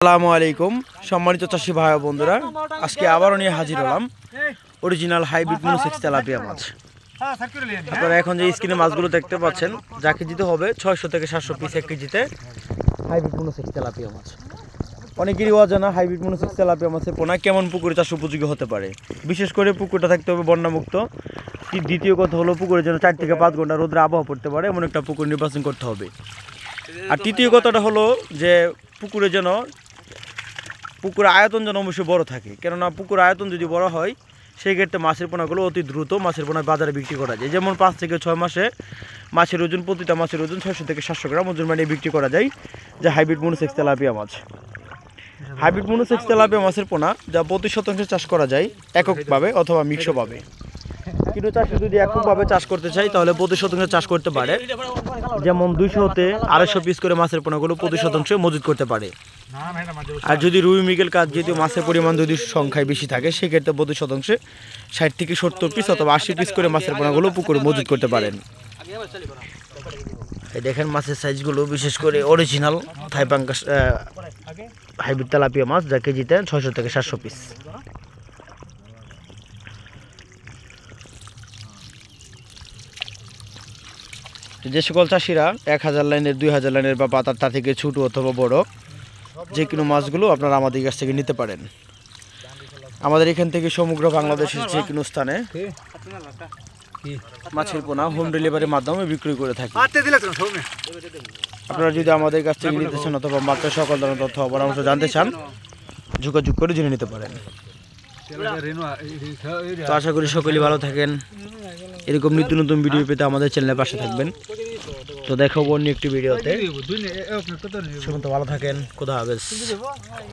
আসসালামু আলাইকুম সম্মানিত চাষী ভাই ও বন্ধুরা, আজকে আবারও নিয়ে হাজির হলাম অরিজিনাল হাইব্রিড মনোসেক্স তেলাপিয়া মাছ। আপনারা এখন যে স্ক্রিনে মাছগুলো দেখতে পাচ্ছেন, যা কেজিতে হবে 600 থেকে 700 পিস এক কেজিতে হাইব্রিড মনোসেক্স তেলাপিয়া মাছ। অনেকেরই অজানা হাইব্রিড মনোসেক্স তেলাপিয়া মাছের পোনা কেমন পুকুরে চাষ উপযোগী হতে পারে। বিশেষ করে পুকুরটা থাকতে হবে বন্যামুক্ত। দ্বিতীয় কথা হলো পুকুরের জন্য 4 থেকে 5 ঘন্টা রোদের আবহাওয়া পড়তে পারে এমন একটা পুকুর নির্বাচন করতে হবে। আর তৃতীয় কথাটা হলো যে পুকুরের আয়তন যেন অবশ্যই বড় থাকে, কেননা পুকুর আয়তন যদি বড় হয় সেই ক্ষেত্রে মাছের পোনাগুলো অতি দ্রুত মাছের পোনা বাজারে বিক্রি করা যায়। যেমন 5 থেকে 6 মাসে মাছের ওজন, প্রতিটা মাছের ওজন 600 থেকে 700 গ্রাম ওজন বানিয়ে বিক্রি করা যায় যে হাইব্রিড মনোসেক্স তেলাপিয়া মাছ। হাইব্রিড মনোসেক্স তেলাপিয়া মাছের পোনা যা প্রতি শতাংশে চাষ করা যায় এককভাবে অথবা মিক্সভাবে। কিন্তু চাষি যদি এককভাবে চাষ করতে চাই তাহলে প্রতি শতাংশে চাষ করতে পারে, যেমন 200 হতে 250 পিস করে মাছের পোনাগুলো প্রতি শতাংশে মজুত করতে পারে। আর যদি রুই মৃগেল কাজ যদি মাছের পরিমাণ যদি সংখ্যায় বেশি থাকে সেক্ষেত্রে প্রতি শতাংশে 60 থেকে 70 পিস অথবা 80 পিস করে মাছের পোনাগুলো পুকুরে মজুত করতে পারেন। এই দেখেন মাছের সাইজগুলো, বিশেষ করে অরিজিনাল থাই পাঙ্গাস হাইব্রিড তেলাপিয়া মাছ, যা কেজিতে 600 থেকে 700 পিস। যে সকল চাষিরা 1000 লাইনের, 2000 লাইনের বা পাতার তা থেকে ছোট অথবা বড় যে কোনো মাছগুলো আপনারা আমাদের কাছ থেকে নিতে পারেন। আমাদের এখান থেকে সমগ্র বাংলাদেশের যে কোনো স্থানে মাছের পোনা হোম ডেলিভারির মাধ্যমে বিক্রি করে থাকি। আপনারা যদি আমাদের কাছ থেকে নিতে চান অথবা মাছের সকল ধরনের তথ্য পরামর্শ জানতে চান, যোগাযোগ করে জেনে নিতে পারেন। তো আশা করি সকলেই ভালো থাকেন। এরকম নিত্য নতুন ভিডিও পেতে আমাদের চ্যানেলের পাশে থাকবেন। তো দেখাবো অন্য একটি ভিডিওতে। ভালো থাকেন, খোদা হাফেজ।